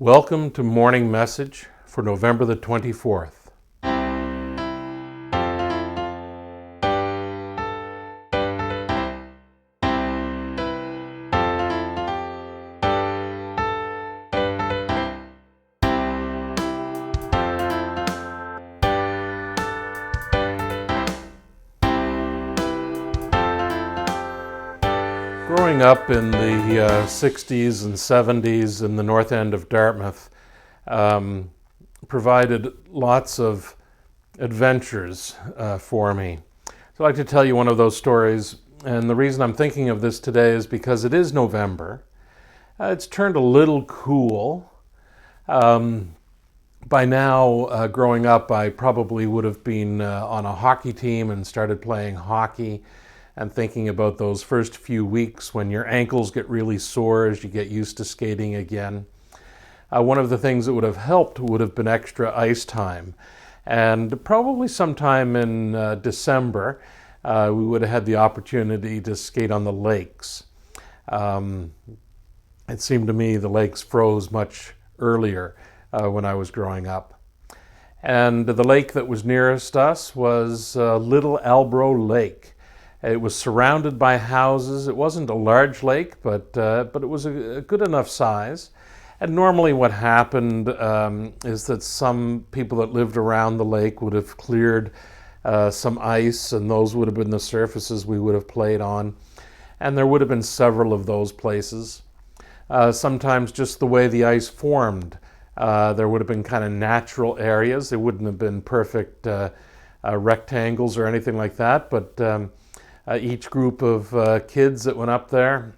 Welcome to Morning Message for November the 24th. Growing up in the 60s and 70s in the north end of Dartmouth provided lots of adventures for me. So I'd like to tell you one of those stories, and the reason I'm thinking of this today is because it is November. It's turned a little cool. By now, growing up, I probably would have been on a hockey team and started playing hockey and thinking about those first few weeks when your ankles get really sore as you get used to skating again. One of the things that would have helped would have been extra ice time. And probably sometime in December, we would have had the opportunity to skate on the lakes. It seemed to me the lakes froze much earlier when I was growing up. And the lake that was nearest us was Little Albro Lake. It was surrounded by houses. It wasn't a large lake, but it was a good enough size. And normally what happened is that some people that lived around the lake would have cleared some ice, and those would have been the surfaces we would have played on. And there would have been several of those places. Sometimes just the way the ice formed, there would have been kind of natural areas. They wouldn't have been perfect rectangles or anything like that, but each group of kids that went up there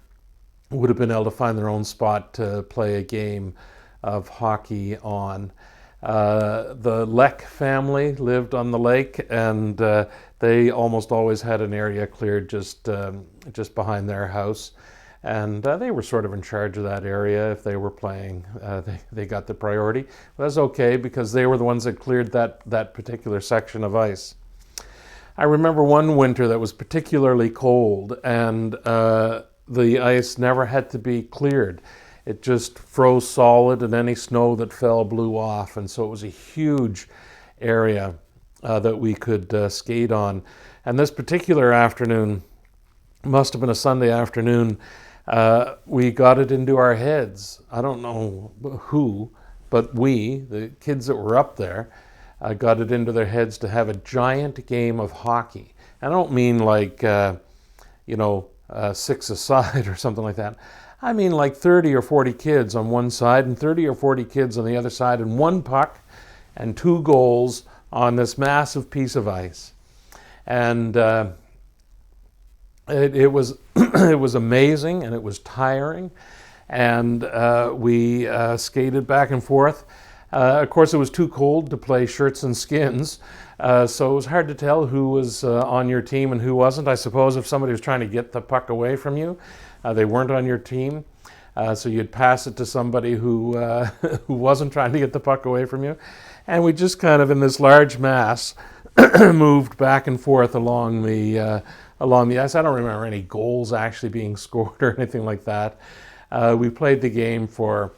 would have been able to find their own spot to play a game of hockey on. The Leck family lived on the lake, and they almost always had an area cleared just behind their house. And they were sort of in charge of that area. If they were playing, they got the priority. But that's okay, because they were the ones that cleared that particular section of ice. I remember one winter that was particularly cold, and the ice never had to be cleared. It just froze solid, and any snow that fell blew off. And so it was a huge area that we could skate on. And this particular afternoon, must have been a Sunday afternoon, we got it into our heads. I don't know who, but we, the kids that were up there, got it into their heads to have a giant game of hockey. I don't mean like, 6-a-side or something like that. I mean like 30 or 40 kids on one side and 30 or 40 kids on the other side, and one puck and two goals on this massive piece of ice. And it was it was amazing, and it was tiring, and we skated back and forth. Of course, it was too cold to play shirts and skins, so it was hard to tell who was on your team and who wasn't. I suppose if somebody was trying to get the puck away from you, they weren't on your team, so you'd pass it to somebody who who wasn't trying to get the puck away from you. And we just kind of, in this large mass, moved back and forth along the ice. I don't remember any goals actually being scored or anything like that. We played the game for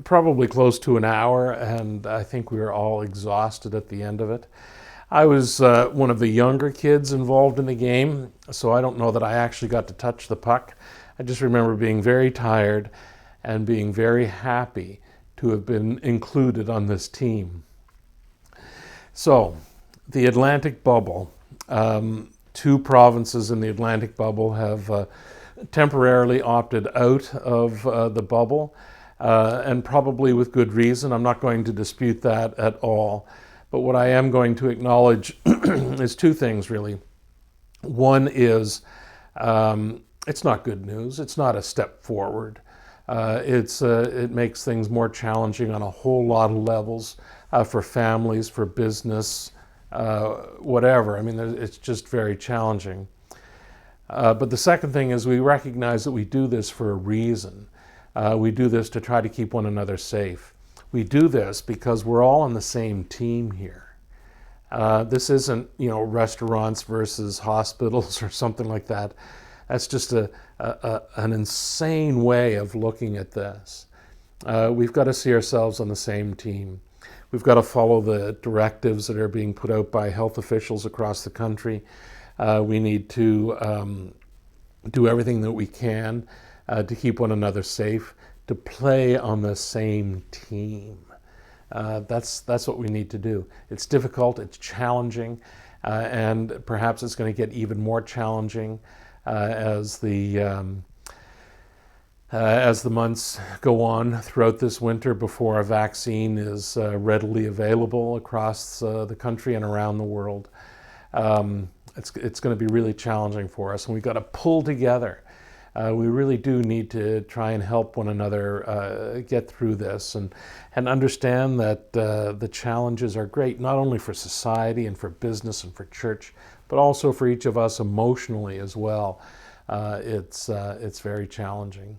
probably close to an hour, and I think we were all exhausted at the end of it. I was one of the younger kids involved in the game, so I don't know that I actually got to touch the puck. I just remember being very tired and being very happy to have been included on this team. So, the Atlantic bubble. Two provinces in the Atlantic bubble have temporarily opted out of the bubble. And probably with good reason. I'm not going to dispute that at all. But what I am going to acknowledge is two things, really. One is it's not good news. It's not a step forward. It makes things more challenging on a whole lot of levels for families, for business, whatever. I mean, it's just very challenging. But the second thing is we recognize that we do this for a reason. We do this to try to keep one another safe. We do this because we're all on the same team here. This isn't, restaurants versus hospitals or something like that. That's just an insane way of looking at this. we've got to see ourselves on the same team. We've got to follow the directives that are being put out by health officials across the country. We need to do everything that we can to keep one another safe, to play on the same team. That's what we need to do. It's difficult, it's challenging, and perhaps it's going to get even more challenging as the months go on throughout this winter before a vaccine is readily available across the country and around the world. It's going to be really challenging for us, and we've got to pull together. We really do need to try and help one another get through this and understand that the challenges are great, not only for society and for business and for church, but also for each of us emotionally as well. It's very challenging.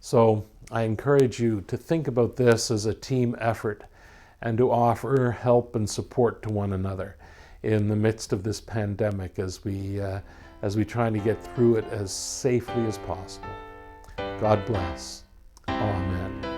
So I encourage you to think about this as a team effort and to offer help and support to one another in the midst of this pandemic as we try to get through it as safely as possible. God bless. Amen.